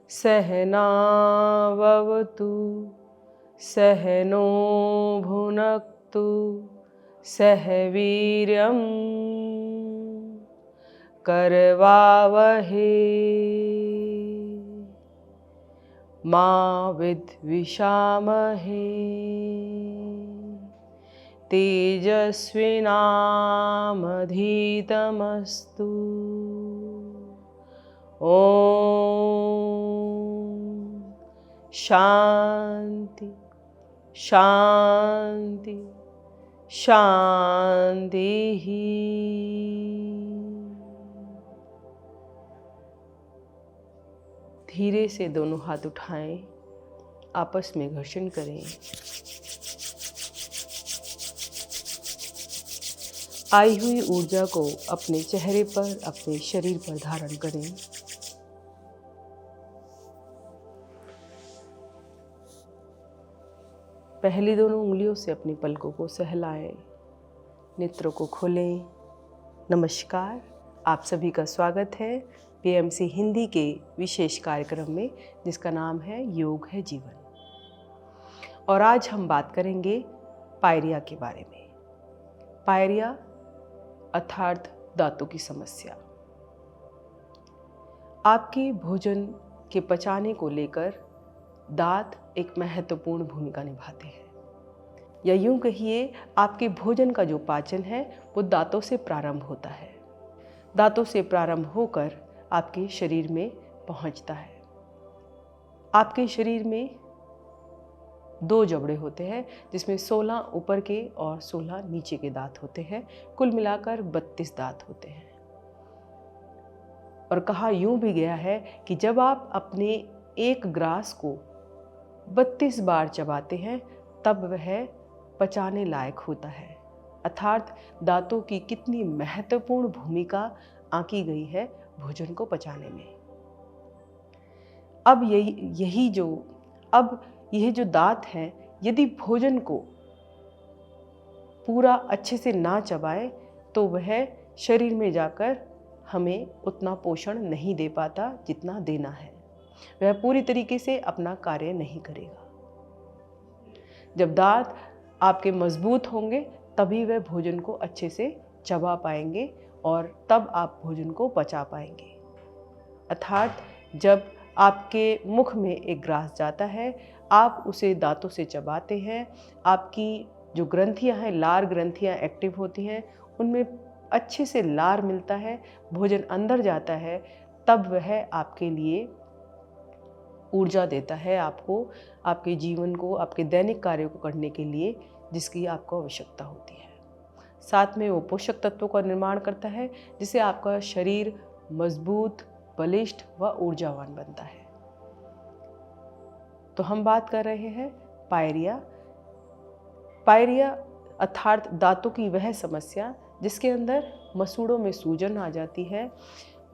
सहनाववतु सहनो भुनक्तु सह वीर्यं करवावहे मा विद्विषावहे तेजस्विनामधीतमस्तु। ओम शांति शांति शांति ही। धीरे से दोनों हाथ उठाएं, आपस में घर्षण करें। आई हुई ऊर्जा को अपने चेहरे पर, अपने शरीर पर धारण करें। पहली दोनों उंगलियों से अपनी पलकों को सहलाएं, नेत्रों को खोलें। नमस्कार, आप सभी का स्वागत है पीएमसी हिंदी के विशेष कार्यक्रम में, जिसका नाम है योग है जीवन। और आज हम बात करेंगे पायरिया के बारे में। पायरिया अर्थात दांतों की समस्या। आपके भोजन के पचाने को लेकर दांत एक महत्वपूर्ण भूमिका निभाते हैं, या यूं कहिए आपके भोजन का जो पाचन है वो दांतों से प्रारंभ होता है। दांतों से प्रारंभ होकर आपके शरीर में पहुंचता है। आपके शरीर में 2 जबड़े होते हैं, जिसमें 16 ऊपर के और 16 नीचे के दांत होते हैं। कुल मिलाकर 32 दांत होते हैं। और कहा यूं भी गया है कि जब आप अपने एक ग्रास को 32 बार चबाते हैं तब वह पचाने लायक होता है। अर्थात दांतों की कितनी महत्वपूर्ण भूमिका आंकी गई है भोजन को पचाने में। अब यह जो दांत हैं, यदि भोजन को पूरा अच्छे से ना चबाए तो वह शरीर में जाकर हमें उतना पोषण नहीं दे पाता जितना देना है। वह पूरी तरीके से अपना कार्य नहीं करेगा। जब दांत आपके मजबूत होंगे तभी वह भोजन को अच्छे से चबा पाएंगे और तब आप भोजन को पचा पाएंगे। अर्थात जब आपके मुख में एक ग्रास जाता है, आप उसे दांतों से चबाते हैं, आपकी जो ग्रंथियां हैं, लार ग्रंथियां एक्टिव होती हैं, उनमें अच्छे से लार मिलता है, भोजन अंदर जाता है, तब वह आपके लिए ऊर्जा देता है, आपको, आपके जीवन को, आपके दैनिक कार्यों को करने के लिए जिसकी आपको आवश्यकता होती है। साथ में वो पोषक तत्वों का निर्माण करता है, जिससे आपका शरीर मजबूत, बलिष्ठ व ऊर्जावान बनता है। तो हम बात कर रहे हैं पायरिया। पायरिया अर्थात दांतों की वह समस्या जिसके अंदर मसूड़ों में सूजन आ जाती है,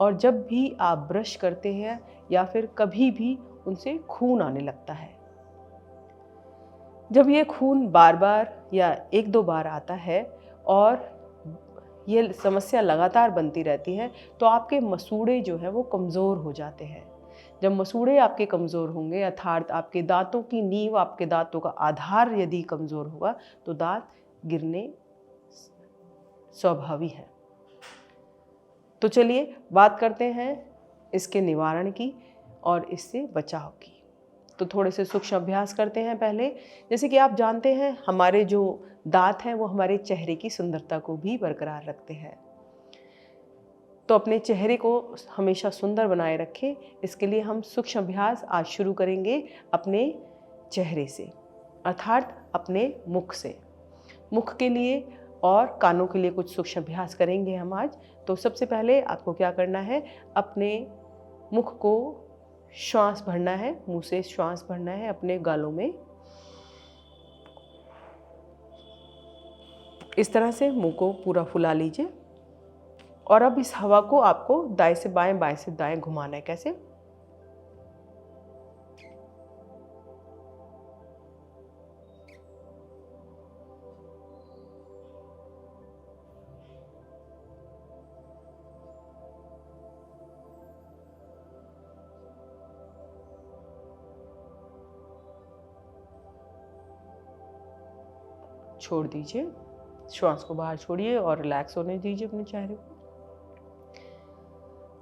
और जब भी आप ब्रश करते हैं या फिर कभी भी उनसे खून आने लगता है। जब ये खून बार बार या 1-2 बार आता है और ये समस्या लगातार बनती रहती है, तो आपके मसूड़े जो है वो कमज़ोर हो जाते हैं। जब मसूड़े आपके कमज़ोर होंगे, अर्थात आपके दांतों की नींव, आपके दांतों का आधार यदि कमज़ोर होगा, तो दांत गिरने स्वाभाविक है। तो चलिए बात करते हैं इसके निवारण की और इससे बचाव की। तो थोड़े से सूक्ष्म अभ्यास करते हैं पहले। जैसे कि आप जानते हैं, हमारे जो दांत हैं वो हमारे चेहरे की सुंदरता को भी बरकरार रखते हैं। तो अपने चेहरे को हमेशा सुंदर बनाए रखें, इसके लिए हम सूक्ष्म अभ्यास आज शुरू करेंगे अपने चेहरे से, अर्थात अपने मुख से। मुख के लिए और कानों के लिए कुछ सूक्ष्म अभ्यास करेंगे हम आज। तो सबसे पहले आपको क्या करना है, अपने मुख को श्वास भरना है, मुंह से श्वास भरना है अपने गालों में। इस तरह से मुंह को पूरा फुला लीजिए। और अब इस हवा को आपको दाएं से बाएं, बाएं से दाएं घुमाना है। कैसे? छोड़ दीजिए, श्वास को बाहर छोड़िए और रिलैक्स होने दीजिए अपने चेहरे को।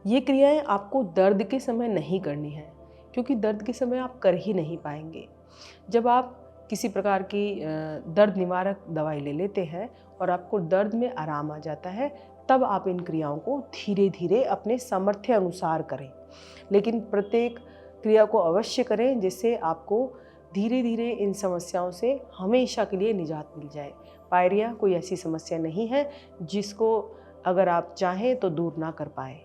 ये क्रियाएं आपको दर्द के समय नहीं करनी है, क्योंकि दर्द के समय आप कर ही नहीं पाएंगे। जब आप किसी प्रकार की दर्द निवारक दवाई ले लेते हैं और आपको दर्द में आराम आ जाता है, तब आप इन क्रियाओं को धीरे धीरे अपने सामर्थ्य अनुसार करें, लेकिन प्रत्येक क्रिया को अवश्य करें जिससे आपको धीरे धीरे इन समस्याओं से हमेशा के लिए निजात मिल जाए। पायरिया कोई ऐसी समस्या नहीं है जिसको अगर आप चाहें तो दूर ना कर पाए।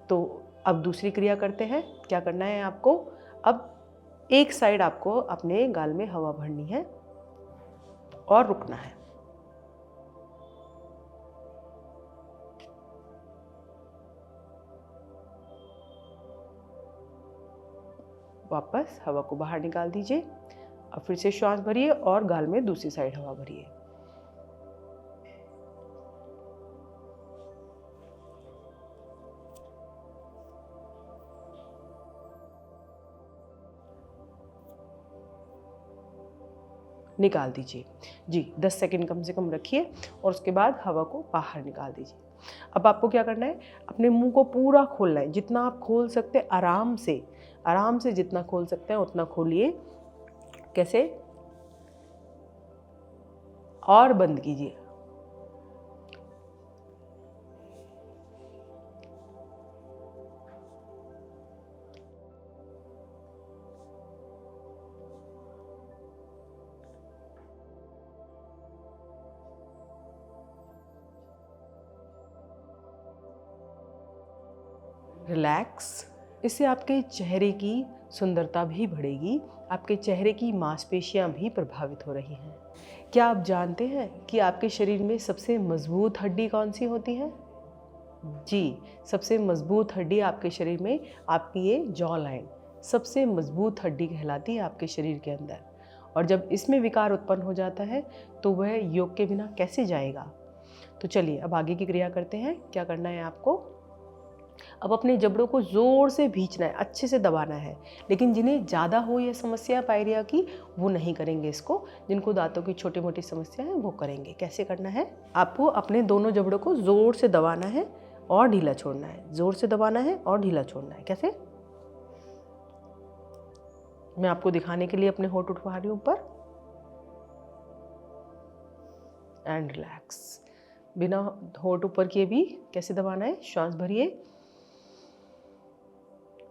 तो अब दूसरी क्रिया करते हैं। क्या करना है आपको? अब एक साइड आपको अपने गाल में हवा भरनी है और रुकना है। वापस हवा को बाहर निकाल दीजिए। अब फिर से श्वास भरिए और गाल में दूसरी साइड हवा भरिए। निकाल दीजिए जी। 10 सेकंड कम से कम रखिए और उसके बाद हवा को बाहर निकाल दीजिए। अब आपको क्या करना है? अपने मुंह को पूरा खोलना है, जितना आप खोल सकते हैं आराम से जितना खोल सकते हैं उतना खोलिए। कैसे? और बंद कीजिए। रिलैक्स। इससे आपके चेहरे की सुंदरता भी बढ़ेगी, आपके चेहरे की मांसपेशियां भी प्रभावित हो रही हैं। क्या आप जानते हैं कि आपके शरीर में सबसे मजबूत हड्डी कौन सी होती है? जी, सबसे मजबूत हड्डी आपके शरीर में आपकी ये जॉ लाइन सबसे मजबूत हड्डी कहलाती है आपके शरीर के अंदर। और जब इसमें विकार उत्पन्न हो जाता है तो वह योग के बिना कैसे जाएगा? तो चलिए अब आगे की क्रिया करते हैं। क्या करना है आपको? अब अपने जबड़ों को ज़ोर से भींचना है, अच्छे से दबाना है। लेकिन जिन्हें ज़्यादा हो यह समस्या पायरिया की, वो नहीं करेंगे इसको। जिनको दांतों की छोटी मोटी समस्या है वो करेंगे। कैसे करना है? आपको अपने दोनों जबड़ों को ज़ोर से दबाना है और ढीला छोड़ना है। ज़ोर से दबाना है और ढीला छोड़ना है। कैसे? मैं आपको दिखाने के लिए अपने होंठ उठवा रही हूँ ऊपर। And relax. बिना होंठ ऊपर किए भी कैसे दबाना है? श्वास भरिए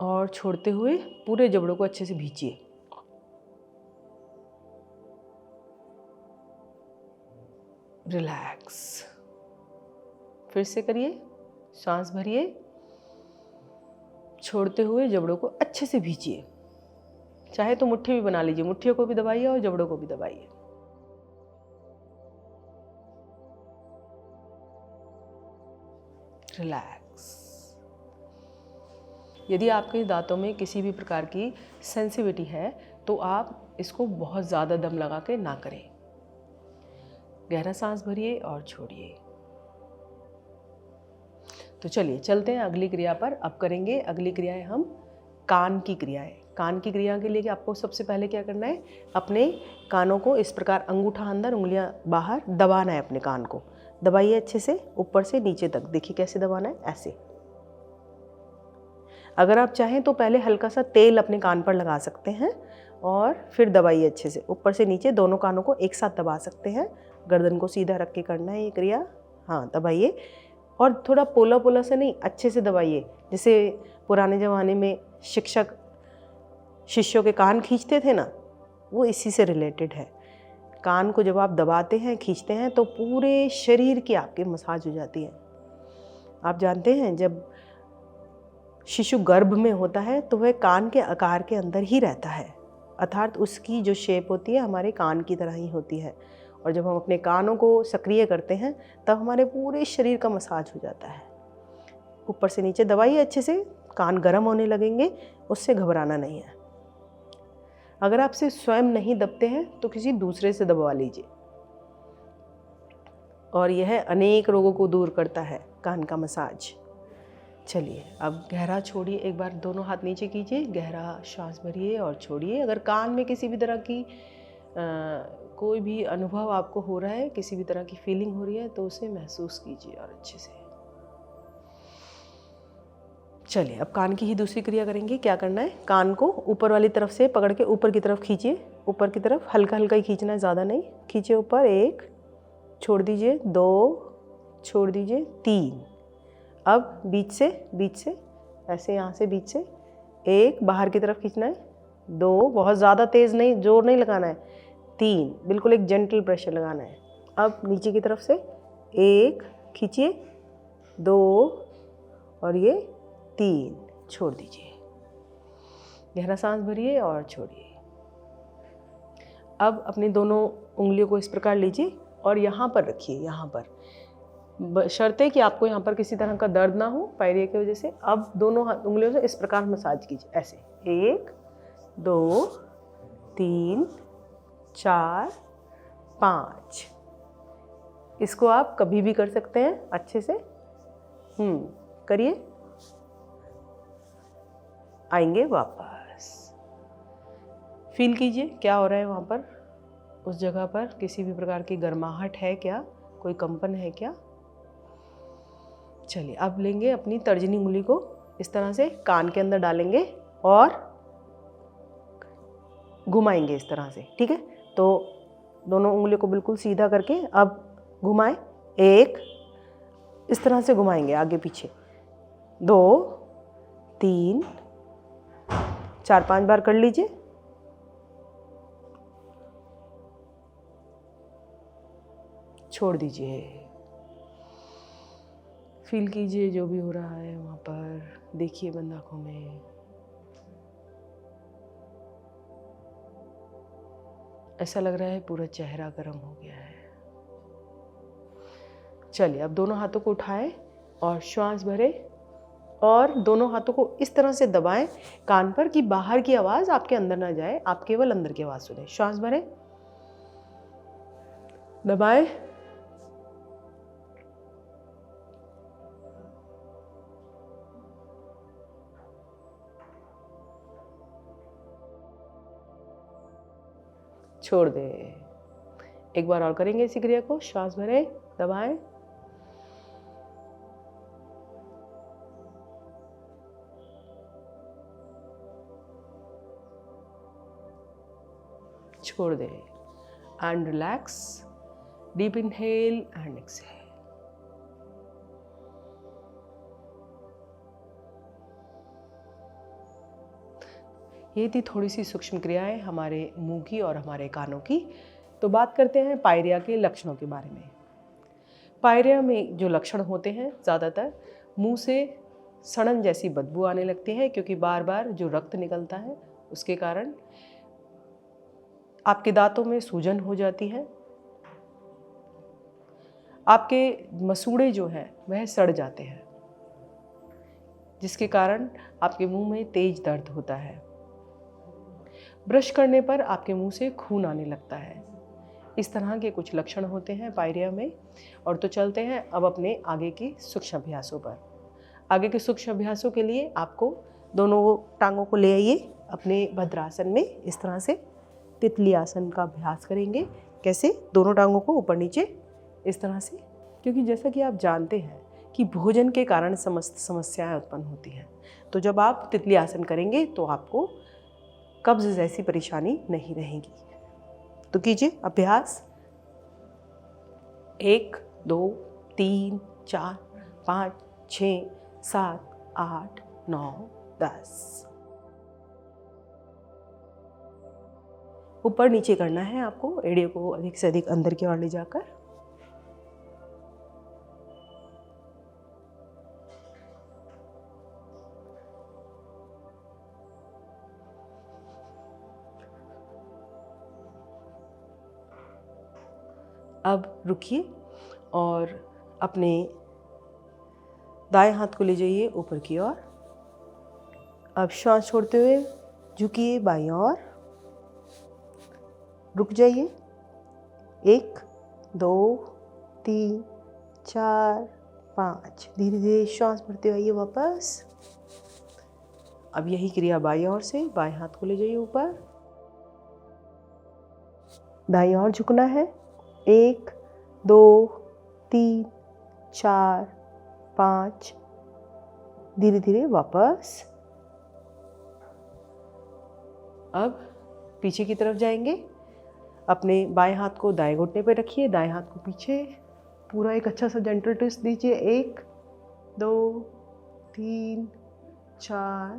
और छोड़ते हुए पूरे जबड़ों को अच्छे से भींचिए। रिलैक्स। फिर से करिए। सांस भरिए, छोड़ते हुए जबड़ों को अच्छे से भींचिए। चाहे तो मुट्ठी भी बना लीजिए, मुट्ठियों को भी दबाइए और जबड़ों को भी दबाइए। रिलैक्स। यदि आपके दांतों में किसी भी प्रकार की सेंसिटिविटी है तो आप इसको बहुत ज़्यादा दम लगा के ना करें। गहरा सांस भरिए और छोड़िए। तो चलिए चलते हैं अगली क्रिया पर। अब करेंगे अगली क्रियाएं हम कान की क्रियाएं। कान की क्रिया के लिए आपको सबसे पहले क्या करना है? अपने कानों को इस प्रकार अंगूठा अंदर उंगलियां बाहर दबाना है। अपने कान को दबाइए अच्छे से, ऊपर से नीचे तक। देखिए कैसे दबाना है, ऐसे। अगर आप चाहें तो पहले हल्का सा तेल अपने कान पर लगा सकते हैं और फिर दबाइए अच्छे से ऊपर से नीचे। दोनों कानों को एक साथ दबा सकते हैं। गर्दन को सीधा रख के करना है ये क्रिया। हाँ, दबाइए और थोड़ा पोला पोला से नहीं, अच्छे से दबाइए। जैसे पुराने ज़माने में शिक्षक शिष्यों के कान खींचते थे ना, वो इसी से रिलेटेड है। कान को जब आप दबाते हैं, खींचते हैं तो पूरे शरीर की आपके मसाज हो जाती है। आप जानते हैं जब शिशु गर्भ में होता है तो वह कान के आकार के अंदर ही रहता है, अर्थात उसकी जो शेप होती है हमारे कान की तरह ही होती है। और जब हम अपने कानों को सक्रिय करते हैं तब हमारे पूरे शरीर का मसाज हो जाता है। ऊपर से नीचे दबाइए अच्छे से। कान गर्म होने लगेंगे, उससे घबराना नहीं है। अगर आपसे स्वयं नहीं दबते हैं तो किसी दूसरे से दबवा लीजिए। और यह अनेक रोगों को दूर करता है, कान का मसाज। चलिए अब गहरा छोड़िए। एक बार दोनों हाथ नीचे कीजिए, गहरा श्वास भरिए और छोड़िए। अगर कान में किसी भी तरह की कोई भी अनुभव आपको हो रहा है, किसी भी तरह की फीलिंग हो रही है तो उसे महसूस कीजिए और अच्छे से। चलिए अब कान की ही दूसरी क्रिया करेंगे। क्या करना है, कान को ऊपर वाली तरफ से पकड़ के ऊपर की तरफ खींचिए, ऊपर की तरफ हल्का हल्का ही खींचना है, ज़्यादा नहीं। खींचिए ऊपर, 1 छोड़ दीजिए, 2 छोड़ दीजिए, 3। अब बीच से ऐसे, यहाँ से बीच से 1 बाहर की तरफ खींचना है, 2 बहुत ज़्यादा तेज़ नहीं, जोर नहीं लगाना है, 3 बिल्कुल एक जेंटल प्रेशर लगाना है। अब नीचे की तरफ से 1 खींचिए, 2 और ये 3 छोड़ दीजिए। गहरा सांस भरिए और छोड़िए। अब अपनी दोनों उंगलियों को इस प्रकार लीजिए और यहाँ पर रखिए, यहाँ पर, शर्त है कि आपको यहाँ पर किसी तरह का दर्द ना हो पायरिया की वजह से। अब दोनों उंगलियों से इस प्रकार मसाज कीजिए, ऐसे 1 2 3 4 5। इसको आप कभी भी कर सकते हैं अच्छे से। करिए। आएंगे वापस, फील कीजिए क्या हो रहा है वहाँ पर, उस जगह पर किसी भी प्रकार की गर्माहट है क्या, कोई कंपन है क्या। चलिए अब लेंगे अपनी तर्जनी उंगली को इस तरह से कान के अंदर डालेंगे और घुमाएंगे इस तरह से, ठीक है। तो दोनों उंगलियों को बिल्कुल सीधा करके अब घुमाएं, 1 इस तरह से घुमाएंगे आगे पीछे, 2 3 4 5 बार कर लीजिए। छोड़ दीजिए। फील कीजिए जो भी हो रहा है वहाँ पर, देखिए बंद आँखों में। ऐसा लग रहा है पूरा चेहरा गर्म हो गया है। चलिए अब दोनों हाथों को उठाएं और श्वास भरें और दोनों हाथों को इस तरह से दबाएं कान पर कि बाहर की आवाज़ आपके अंदर ना जाए, आप केवल अंदर की आवाज़ सुने। श्वास भरें, दबाएं, छोड़ दें। एक बार और करेंगे इसी क्रिया को। श्वास भरें, दबाएं, छोड़ दें and relax. Deep inhale and exhale. ये थी थोड़ी सी सूक्ष्म क्रियाएं हमारे मुंह की और हमारे कानों की। तो बात करते हैं पायरिया के लक्षणों के बारे में। पायरिया में जो लक्षण होते हैं, ज़्यादातर मुंह से सड़न जैसी बदबू आने लगती है, क्योंकि बार बार जो रक्त निकलता है उसके कारण आपके दांतों में सूजन हो जाती है, आपके मसूड़े जो हैं वह सड़ जाते हैं, जिसके कारण आपके मुंह में तेज दर्द होता है। ब्रश करने पर आपके मुंह से खून आने लगता है। इस तरह के कुछ लक्षण होते हैं पायरिया में। और तो चलते हैं अब अपने आगे की सूक्ष्म अभ्यासों पर। आगे के सूक्ष्म अभ्यासों के लिए आपको दोनों टांगों को ले आइए अपने भद्रासन में। इस तरह से तितली आसन का अभ्यास करेंगे। कैसे? दोनों टांगों को ऊपर नीचे इस तरह से, क्योंकि जैसा कि आप जानते हैं कि भोजन के कारण समस्त समस्याएं उत्पन्न होती हैं। तो जब आप तितली आसन करेंगे तो आपको कब्ज जैसी परेशानी नहीं रहेगी। तो कीजिए अभ्यास। 1 2 3 4 5 6 7 8 9 10। ऊपर नीचे करना है आपको, एड़ियों को अधिक से अधिक अंदर की ओर ले जाकर। अब रुकिए और अपने दाएं हाथ को ले जाइए ऊपर की ओर। अब श्वास छोड़ते हुए झुकिए बाईं ओर, रुक जाइए। 1 2 3 4 5। धीरे धीरे श्वास भरते हुए आइए वापस। अब यही क्रिया बाईं ओर से, बाएं हाथ को ले जाइए ऊपर, दाईं ओर झुकना है। 1 2 3 4 5। धीरे धीरे वापस। अब पीछे की तरफ जाएंगे। अपने बाएं हाथ को दाएं घुटने पर रखिए, दाएं हाथ को पीछे। पूरा एक अच्छा सा जेंटल ट्विस्ट दीजिए। 1 2 3 4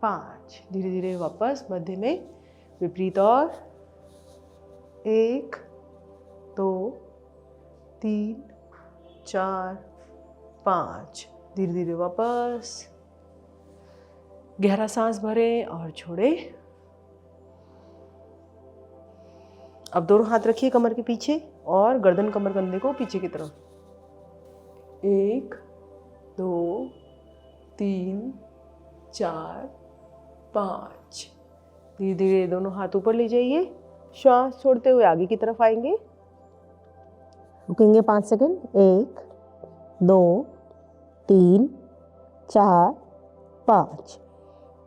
5। धीरे धीरे वापस मध्य में, विपरीत और। 1 2 3 4 5। धीरे धीरे वापस। गहरा सांस भरें और छोड़ें। अब दोनों हाथ रखिए कमर के पीछे और गर्दन कमर कंधे को पीछे की तरफ। 1 2 3 4 5। धीरे धीरे दोनों हाथ ऊपर ले जाइए। श्वास छोड़ते हुए आगे की तरफ आएंगे। रुकेंगे 5 सेकंड। 1 2 3 4 5।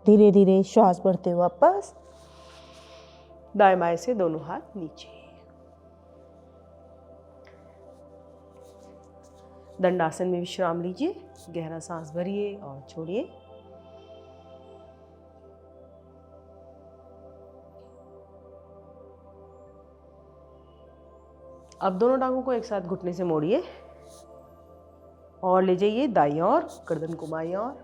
धीरे धीरे श्वास भरते हुए वापस। दाएं बाएं से दोनों हाथ नीचे। दंडासन में विश्राम लीजिए। गहरा सांस भरिए और छोड़िए। अब दोनों टांगों को एक साथ घुटने से मोड़िए और ले जाइए दाईं ओर, गर्दन को बाईं ओर।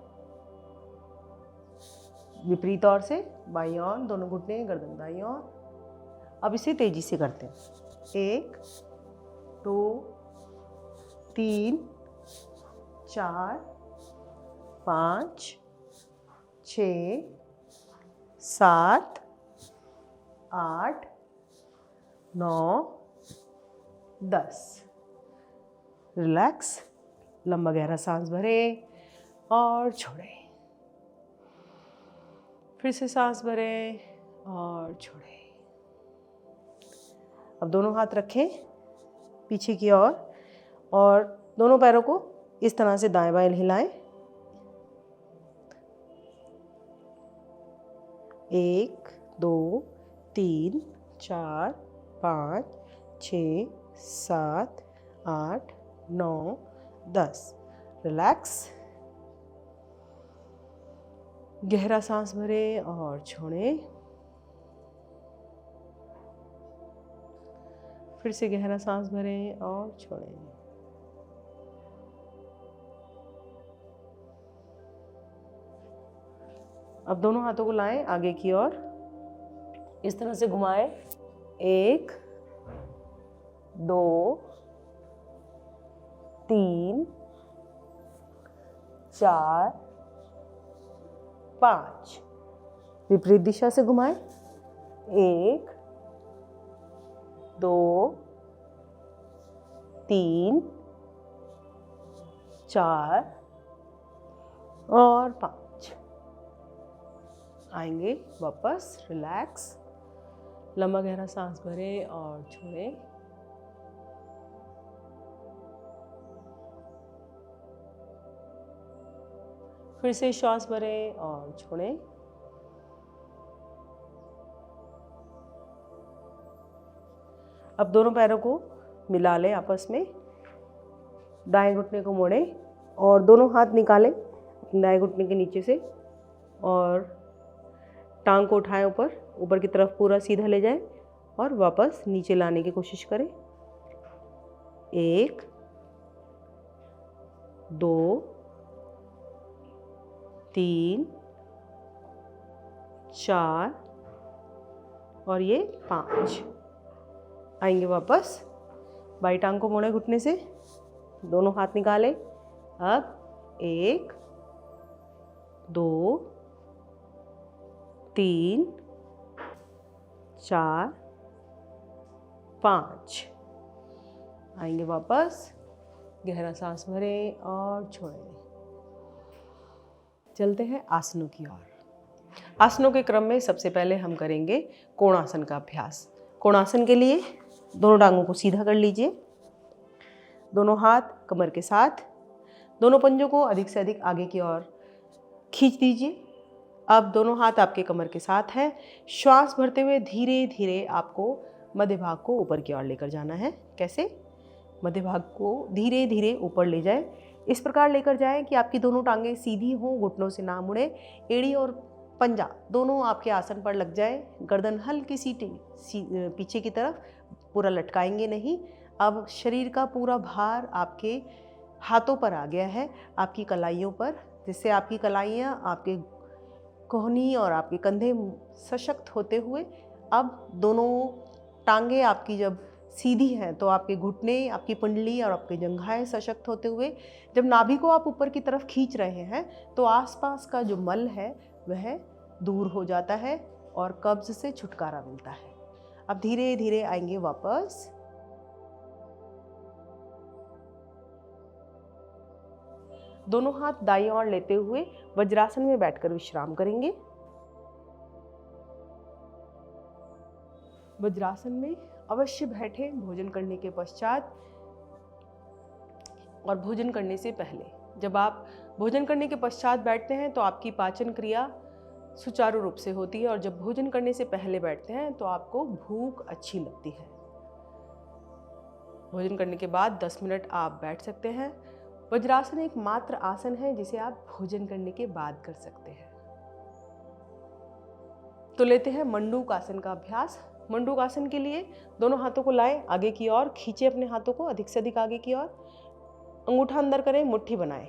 विपरीत ओर से बाईं ओर, दोनों घुटने, गर्दन दाईं ओर। अब इसे तेजी से करते हैं। 1 2 3 4 5 6 7 8 9 10। रिलैक्स। लंबा गहरा सांस भरें और छोड़ें। फिर से सांस भरें और छोड़ें। अब दोनों हाथ रखें पीछे की ओर और दोनों पैरों को इस तरह से दाएं बाएं हिलाएं। 1 2 3 4 5 6 7 8 9 10। रिलैक्स। गहरा सांस भरें और छोड़ें। फिर से गहरा सांस भरें और छोड़ें। अब दोनों हाथों को लाएं आगे की ओर, इस तरह से घुमाएं। 1 2 3 4 5। विपरीत दिशा से घुमाएं। 1 2 3 4 और 5। आएंगे वापस। रिलैक्स। लंबा गहरा सांस भरें और छोड़ें। फिर से श्वास भरें और छोड़ें। अब दोनों पैरों को मिला लें आपस में। दाएं घुटने को मोड़ें और दोनों हाथ निकालें दाएं घुटने के नीचे से और टांग को उठाएं ऊपर, ऊपर की तरफ पूरा सीधा ले जाएं और वापस नीचे लाने की कोशिश करें। 1 2 3 4 और ये 5। आएंगे वापस। बाई टांग को मोड़े घुटने से, दोनों हाथ निकालें। अब 1 2 3 4 5। आएंगे वापस। गहरा सांस भरें और छोड़ें। चलते हैं आसनों की ओर। आसनों के क्रम में सबसे पहले हम करेंगे कोणासन का अभ्यास। कोणासन के लिए दोनों टांगों को सीधा कर लीजिए। दोनों हाथ कमर के साथ, दोनों पंजों को अधिक से अधिक आगे की ओर खींच दीजिए। अब दोनों हाथ आपके कमर के साथ हैं। श्वास भरते हुए धीरे धीरे आपको मध्य भाग को ऊपर की ओर लेकर जाना है। कैसे? मध्य भाग को धीरे धीरे ऊपर ले जाएं। इस प्रकार लेकर जाएं कि आपकी दोनों टांगें सीधी हों, घुटनों से ना मुड़े, एड़ी और पंजा दोनों आपके आसन पर लग जाए। गर्दन हल्की सी पीछे की तरफ, पूरा लटकाएंगे नहीं। अब शरीर का पूरा भार आपके हाथों पर आ गया है, आपकी कलाइयों पर, जिससे आपकी कलाइयाँ, आपके कोहनी और आपके कंधे सशक्त होते हुए अब दोनों टांगें आपकी जब सीधी हैं तो आपके घुटने, आपकी कुंडली और आपके जंघाएं सशक्त होते हुए जब नाभि को आप ऊपर की तरफ खींच रहे हैं तो आसपास का जो मल है वह दूर हो जाता है और कब्ज से छुटकारा मिलता है। अब धीरे धीरे आएंगे वापस। दोनों हाथ दाईं ओर लेते हुए वज्रासन में बैठकर विश्राम करेंगे। वज्रासन में अवश्य बैठे भोजन करने के पश्चात और भोजन करने से पहले। जब आप भोजन करने के पश्चात बैठते हैं तो आपकी पाचन क्रिया सुचारू रूप से होती है और जब भोजन करने से पहले बैठते हैं तो आपको भूख अच्छी लगती है। भोजन करने के बाद 10 मिनट आप बैठ सकते हैं। वज्रासन एक मात्र आसन है जिसे आप भोजन करने के बाद कर सकते हैं। तो लेते हैं मंडूक आसन का अभ्यास। मंडूक आसन के लिए दोनों हाथों को लाएं आगे की ओर, खींचे अपने हाथों को अधिक से अधिक आगे की ओर, अंगूठा अंदर करें, मुट्ठी बनाएं।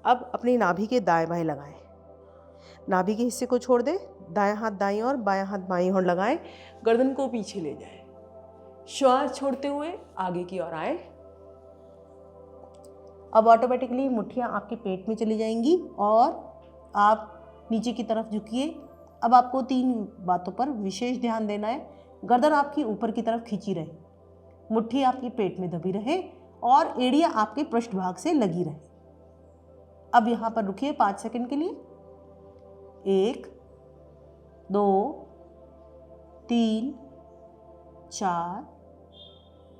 अब अपनी नाभि के दाएं बाएं लगाएं, नाभि के हिस्से को छोड़ दें, दायां हाथ दाईं ओर, बायां हाथ बाईं ओर लगाएं, गर्दन को पीछे ले जाएं, श्वास छोड़ते हुए आगे की ओर आएं। अब ऑटोमेटिकली मुट्ठियां आपके पेट में चली जाएंगी और आप नीचे की तरफ झुकिए। अब आपको 3 बातों पर विशेष ध्यान देना है। गर्दन आपकी ऊपर की तरफ खींची रहे, मुट्ठी आपके पेट में दबी रहे और एड़ियां आपके पृष्ठभाग से लगी रहे। अब यहाँ पर रुकिए 5 सेकंड के लिए। 1 2 3 4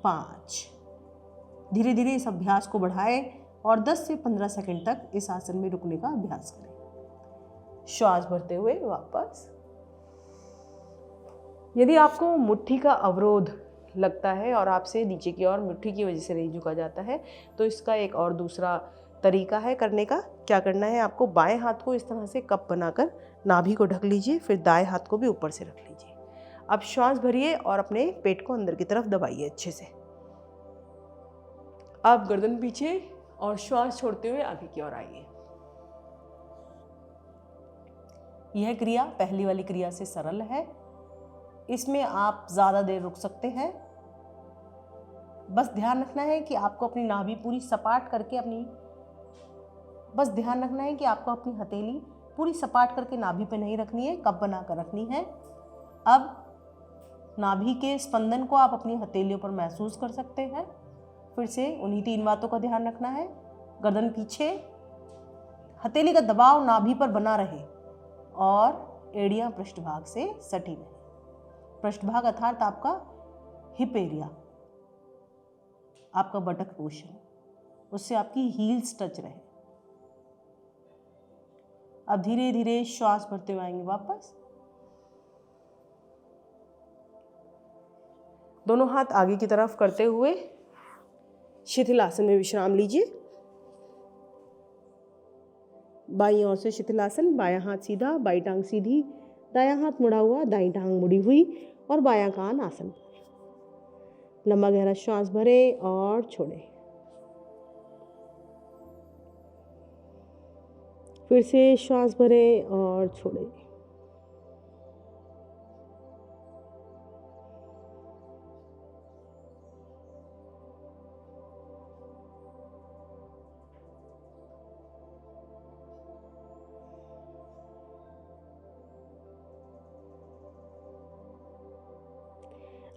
5। धीरे धीरे इस अभ्यास को बढ़ाएं और 10 से 15 सेकंड तक इस आसन में रुकने का अभ्यास करें। श्वास भरते हुए वापस। यदि आपको मुट्ठी का अवरोध लगता है और आपसे नीचे की ओर मुट्ठी की वजह से नहीं झुका जाता है तो इसका एक और दूसरा तरीका है करने का। क्या करना है, आपको बाएं हाथ को इस तरह से कप बनाकर नाभि को ढक लीजिए, फिर दाएं हाथ को भी ऊपर से रख लीजिए। अब श्वास भरिए और अपने पेट को अंदर की तरफ दबाइए अच्छे से। अब गर्दन पीछे और श्वास छोड़ते हुए आगे की ओर आइए। यह क्रिया पहली वाली क्रिया से सरल है, इसमें आप ज़्यादा देर रुक सकते हैं। बस ध्यान रखना है कि आपको अपनी नाभि पूरी सपाट करके अपनी हथेली पूरी सपाट करके नाभि पे नहीं रखनी है, कप बनाकर रखनी है। अब नाभि के स्पंदन को आप अपनी हथेलियों पर महसूस कर सकते हैं। फिर से उन्हीं 3 बातों का ध्यान रखना है। गर्दन पीछे, हथेली का दबाव नाभि पर बना रहे और एड़ियां पृष्ठभाग से सटी रहे। पृष्ठभाग अर्थात आपका हिप एरिया, आपका बटक पोर्शन, उससे आपकी हील्स टच रहे। अब धीरे धीरे श्वास भरते हुए आएंगे वापस। दोनों हाथ आगे की तरफ करते हुए शिथिलासन में विश्राम लीजिए। बाईं ओर से शिथिलासन, बायां हाथ सीधा, बाईं टांग सीधी, दायां हाथ मुड़ा हुआ, दाईं टांग मुड़ी हुई और बायां कान आसन पर। लंबा गहरा श्वास भरें और छोड़ें। फिर से श्वास भरें और छोड़ें।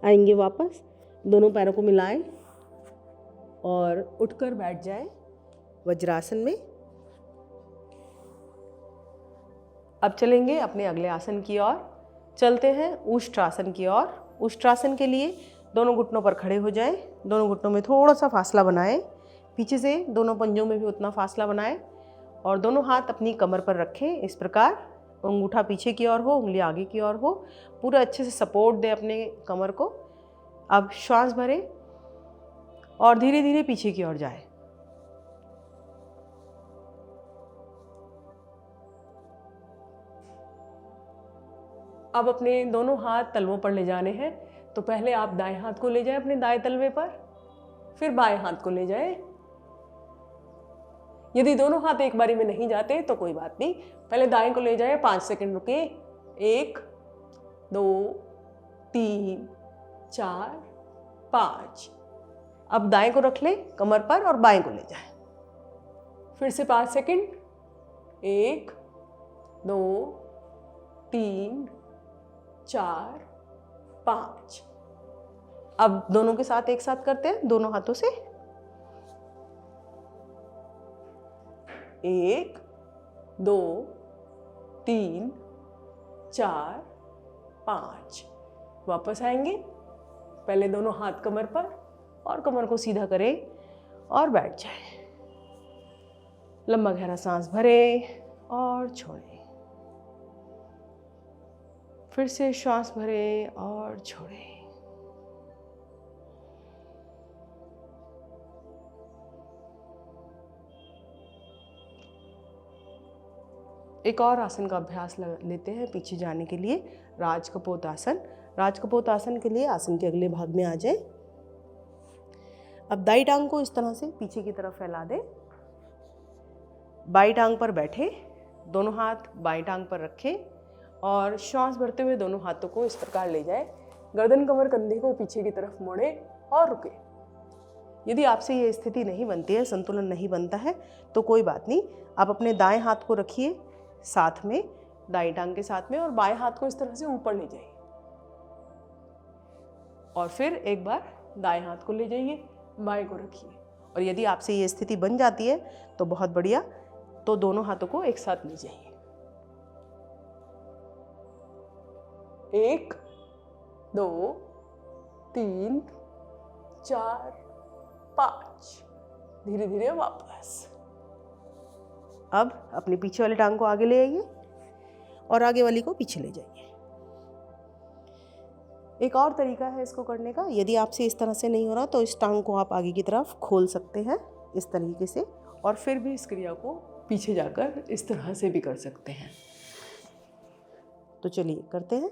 आएंगे वापस, दोनों पैरों को मिलाएं और उठकर बैठ जाएं वज्रासन में। अब चलेंगे अपने अगले आसन की ओर। चलते हैं उष्ट्रासन की ओर। उष्ट्रासन के लिए दोनों घुटनों पर खड़े हो जाएं, दोनों घुटनों में थोड़ा सा फासला बनाएं, पीछे से दोनों पंजों में भी उतना फासला बनाएं और दोनों हाथ अपनी कमर पर रखें। इस प्रकार अंगूठा पीछे की ओर हो, उंगली आगे की ओर हो, पूरा अच्छे से सपोर्ट दे अपने कमर को। अब श्वास भरें और धीरे धीरे पीछे की ओर जाए। अब अपने दोनों हाथ तलवों पर ले जाने हैं। तो पहले आप दाएं हाथ को ले जाएं अपने दाएं तलवे पर, फिर बाएं हाथ को ले जाएं। यदि दोनों हाथ एक बारी में नहीं जाते तो कोई बात नहीं, पहले दाएं को ले जाएं, 5 सेकंड रुके। 1 2 3 4 5। अब दाएं को रख लें कमर पर और बाएं को ले जाएं। फिर से 5 सेकंड। 1 2 3 4 5। अब दोनों के साथ एक साथ करते हैं, दोनों हाथों से। 1 2 3 4 5। वापस आएंगे, पहले दोनों हाथ कमर पर और कमर को सीधा करें और बैठ जाएं। लंबा गहरा सांस भरें और छोड़ें। फिर से श्वास भरें और छोड़ें। एक और आसन का अभ्यास लेते हैं पीछे जाने के लिए, राजकपोत आसन। राजकपोत आसन के लिए आसन के अगले भाग में आ जाए। अब दाई टांग को इस तरह से पीछे की तरफ फैला दें। बाई टांग पर बैठे, दोनों हाथ बाई टांग पर रखें और श्वास भरते हुए दोनों हाथों को इस प्रकार ले जाए। गर्दन कमर कंधे को पीछे की तरफ मोड़े और रुके। यदि आपसे ये स्थिति नहीं बनती है, संतुलन नहीं बनता है, तो कोई बात नहीं, आप अपने दाएं हाथ को रखिए साथ में, दाएं टांग के साथ में, और बाएं हाथ को इस तरह से ऊपर ले जाइए और फिर एक बार दाएं हाथ को ले जाइए, बाएं को रखिए। और यदि आपसे ये स्थिति बन जाती है तो बहुत बढ़िया, तो दोनों हाथों को एक साथ ले जाइए। 1 2 3 4 5। धीरे धीरे वापस। अब अपने पीछे वाली टांग को आगे ले आइए और आगे वाली को पीछे ले जाइए। एक और तरीका है इसको करने का, यदि आपसे इस तरह से नहीं हो रहा तो इस टांग को आप आगे की तरफ खोल सकते हैं इस तरीके से, और फिर भी इस क्रिया को पीछे जाकर इस तरह से भी कर सकते हैं। तो चलिए करते हैं।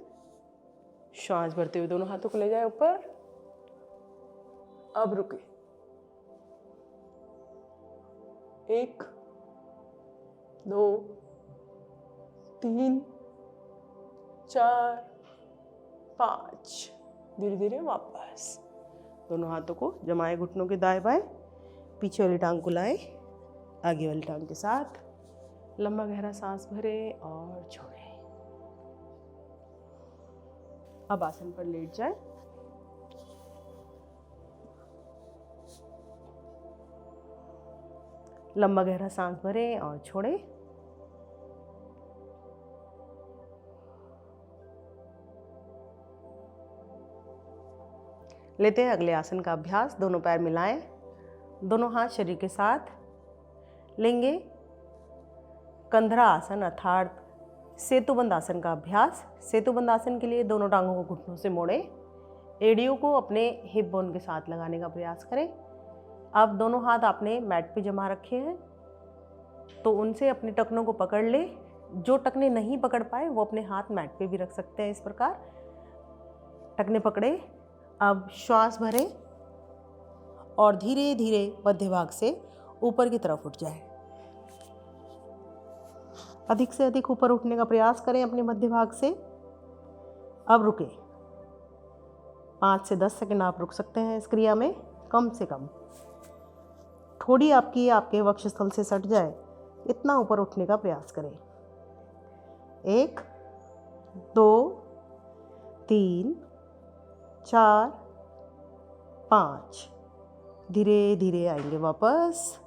श्वास भरते हुए दोनों हाथों को ले जाए ऊपर। अब रुके। 1 2 3 4 5। धीरे धीरे वापस। दोनों हाथों को जमाए घुटनों के दाएं बाएं, पीछे वाली टांग को लाएं आगे वाली टांग के साथ। लंबा गहरा सांस भरें और छोड़ें। अब आसन पर लेट जाएं। लंबा गहरा सांस भरें और छोड़ें। लेते हैं अगले आसन का अभ्यास। दोनों पैर मिलाएं, दोनों हाथ शरीर के साथ लेंगे। कंधरा आसन अर्थात सेतुबंद आसन का अभ्यास। सेतुबंद आसन के लिए दोनों टांगों को घुटनों से मोड़ें, एड़ियों को अपने हिप बोन के साथ लगाने का प्रयास करें। अब दोनों हाथ आपने मैट पे जमा रखे हैं, तो उनसे अपने टखनों को पकड़ ले। जो टखने नहीं पकड़ पाए वो अपने हाथ मैट पे भी रख सकते हैं। इस प्रकार टखने पकड़े। अब श्वास भरें और धीरे धीरे मध्य भाग से ऊपर की तरफ उठ जाए। अधिक से अधिक ऊपर उठने का प्रयास करें अपने मध्य भाग से। अब रुके। 5 से 10 सेकंड आप रुक सकते हैं इस क्रिया में, कम से कम। थोड़ी आपके वक्षस्थल से सट जाए इतना ऊपर उठने का प्रयास करें। 1 2 3 4 5। धीरे धीरे आएंगे वापस।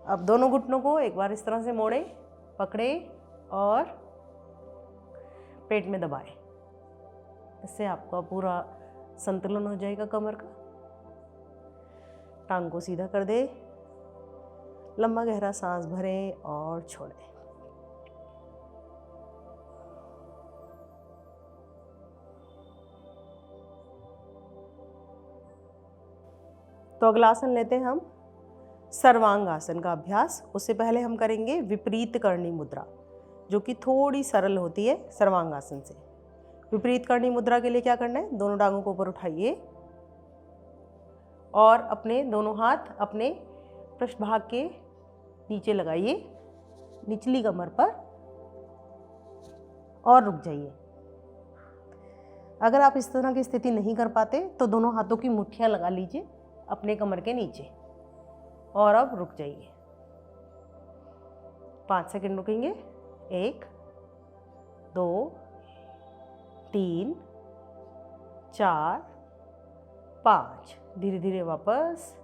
अब दोनों घुटनों को एक बार इस तरह से मोड़ें, पकड़ें और पेट में दबाएं। इससे आपका पूरा संतुलन हो जाएगा कमर का। टांग को सीधा कर दे। लंबा गहरा सांस भरें और छोड़ें। तो अगला आसन लेते हैं हम सर्वांग आसन का अभ्यास। उससे पहले हम करेंगे विपरीत करणी मुद्रा, जो कि थोड़ी सरल होती है सर्वांग आसन से। विपरीत करणी मुद्रा के लिए क्या करना है, दोनों टांगों को ऊपर उठाइए और अपने दोनों हाथ अपने पृष्ठभाग के नीचे लगाइए, निचली कमर पर, और रुक जाइए। अगर आप इस तरह की स्थिति नहीं कर पाते तो दोनों हाथों की मुट्ठियां लगा लीजिए अपने कमर के नीचे और अब रुक जाइए। 5 सेकंड रुकेंगे। 1 2 3 4 5। धीरे धीरे वापस।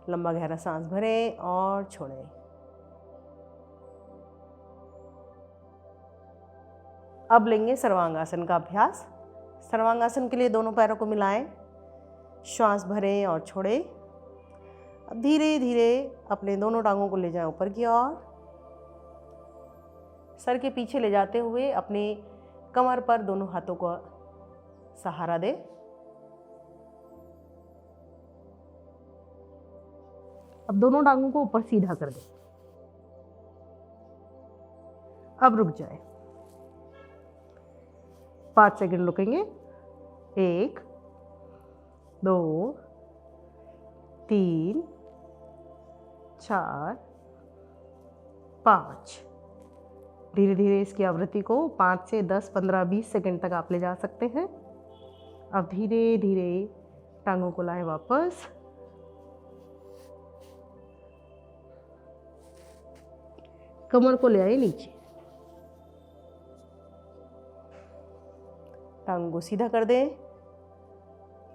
लंबा गहरा सांस भरें और छोड़ें। अब लेंगे सर्वांगासन का अभ्यास। सर्वांगासन के लिए दोनों पैरों को मिलाएं, श्वास भरें और छोड़ें। अब धीरे धीरे अपने दोनों टांगों को ले जाएं ऊपर की ओर, सर के पीछे ले जाते हुए अपने कमर पर दोनों हाथों को सहारा दें। अब दोनों टांगों को ऊपर सीधा कर दें। अब रुक जाए। 5 सेकंड रुकेंगे। 1 2 3 4 5। धीरे धीरे इसकी आवृत्ति को 5 से 10 15 20 सेकंड तक आप ले जा सकते हैं। अब धीरे धीरे टांगों को लाएं वापस। कमर को ले आए नीचे, टांगों को सीधा कर दें।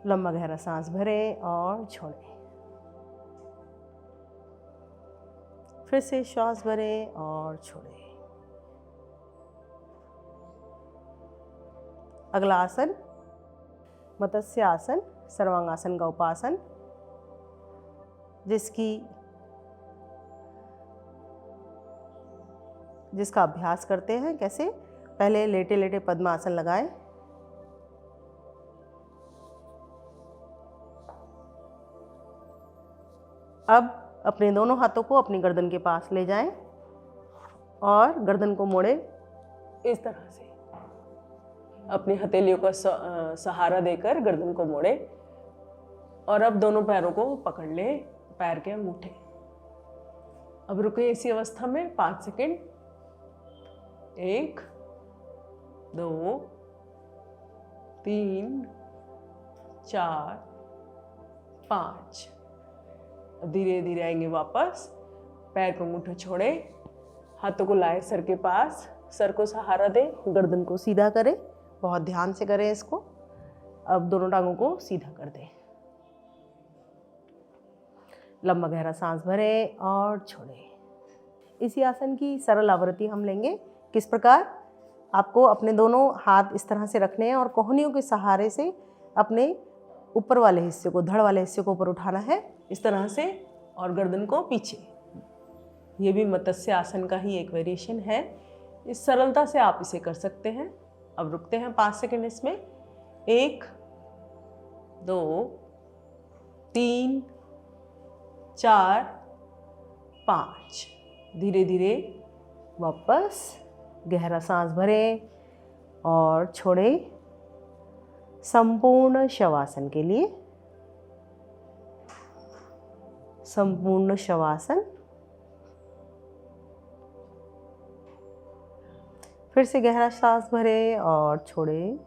लंबा गहरा सांस भरें और छोड़ें। फिर से श्वास भरें और छोड़ें। अगला आसन मत्स्य आसन, सर्वांगासन का उपासन, जिसका अभ्यास करते हैं। कैसे? पहले लेटे लेटे पद्मासन लगाएं, अब अपने दोनों हाथों को अपनी गर्दन के पास ले जाएं और गर्दन को मोड़ें इस तरह से। अपनी हथेलियों का सहारा देकर गर्दन को मोड़ें और अब दोनों पैरों को पकड़ लें, पैर के अंगूठे। अब रुके इसी अवस्था में 5 सेकंड। 1 2 3 4 5। धीरे धीरे आएंगे वापस। पैर को मुट्ठी छोड़े, हाथों को लाए सर के पास, सर को सहारा दें, गर्दन को सीधा करें। बहुत ध्यान से करें इसको। अब दोनों टांगों को सीधा कर दें। लंबा गहरा सांस भरें और छोड़ें। इसी आसन की सरल आवृत्ति हम लेंगे। किस प्रकार? आपको अपने दोनों हाथ इस तरह से रखने हैं और कोहनियों के सहारे से अपने ऊपर वाले हिस्से को, धड़ वाले हिस्से को ऊपर उठाना है इस तरह से, और गर्दन को पीछे। ये भी मत्स्य आसन का ही एक वेरिएशन है। इस सरलता से आप इसे कर सकते हैं। अब रुकते हैं 5 सेकंड इसमें। 1 2 3 4 5। धीरे धीरे वापस गहरा सांस भरें और छोड़ें। संपूर्ण शवासन के लिए, संपूर्ण शवासन। फिर से गहरा सांस भरें और छोड़ें।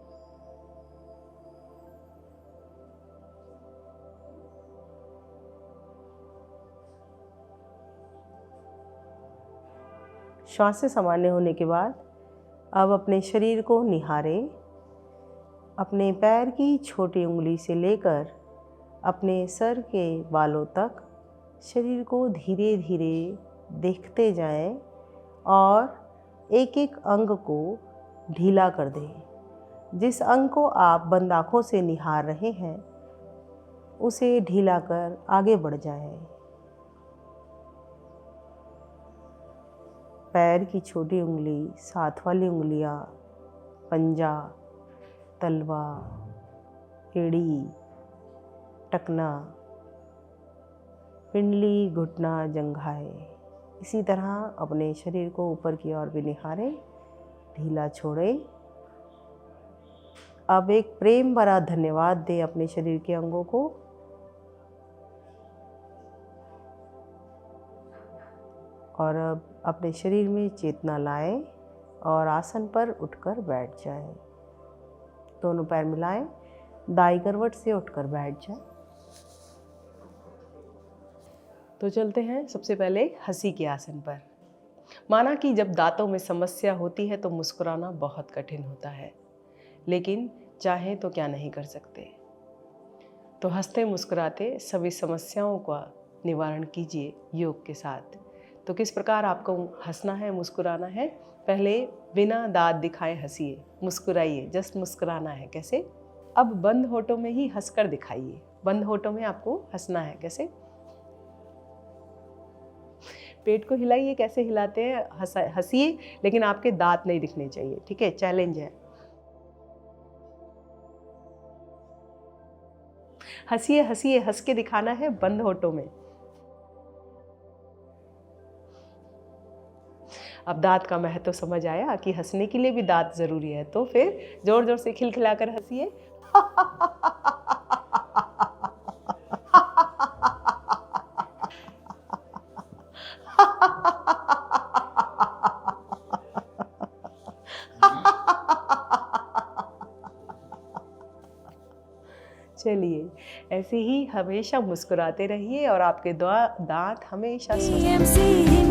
श्वास सामान्य होने के बाद अब अपने शरीर को निहारें। अपने पैर की छोटी उंगली से लेकर अपने सर के बालों तक शरीर को धीरे धीरे देखते जाएं और एक एक अंग को ढीला कर दें। जिस अंग को आप बंद आँखों से निहार रहे हैं उसे ढीला कर आगे बढ़ जाएं। पैर की छोटी उंगली, साथ वाली उंगलियां, पंजा, तलवा, एड़ी, टकना, पिंडली, घुटना, जंघाएं। इसी तरह अपने शरीर को ऊपर की ओर भी निहारें, ढीला छोड़ें। अब एक प्रेम भरा धन्यवाद दें अपने शरीर के अंगों को। और अब अपने शरीर में चेतना लाएं और आसन पर उठकर बैठ जाएं। दोनों पैर मिलाएं, दाईं करवट से उठकर बैठ जाएं। तो चलते हैं सबसे पहले हंसी के आसन पर। माना कि जब दांतों में समस्या होती है तो मुस्कुराना बहुत कठिन होता है, लेकिन चाहें तो क्या नहीं कर सकते। तो हंसते मुस्कुराते सभी समस्याओं का निवारण कीजिए योग के साथ। तो किस प्रकार आपको हंसना है, मुस्कुराना है? पहले बिना दांत दिखाए हंसिए, मुस्कुराइए, जस्ट मुस्कुराना है। कैसे? अब बंद होठों में ही हंसकर दिखाइए। बंद होठों में आपको हंसना है। कैसे? पेट को हिलाइए। कैसे हिलाते हैं? हंसिए, लेकिन आपके दांत नहीं दिखने चाहिए। ठीक है? चैलेंज है। हंसिए, हंसिए, हंस के दिखाना है बंद होठों में। अब दांत का महत्व समझ आया कि हंसने के लिए भी दांत जरूरी है। तो फिर जोर जोर से खिलखिलाकर हंसिए। चलिए, ऐसे ही हमेशा मुस्कुराते रहिए और आपके दांत हमेशा स्वस्थ रहें।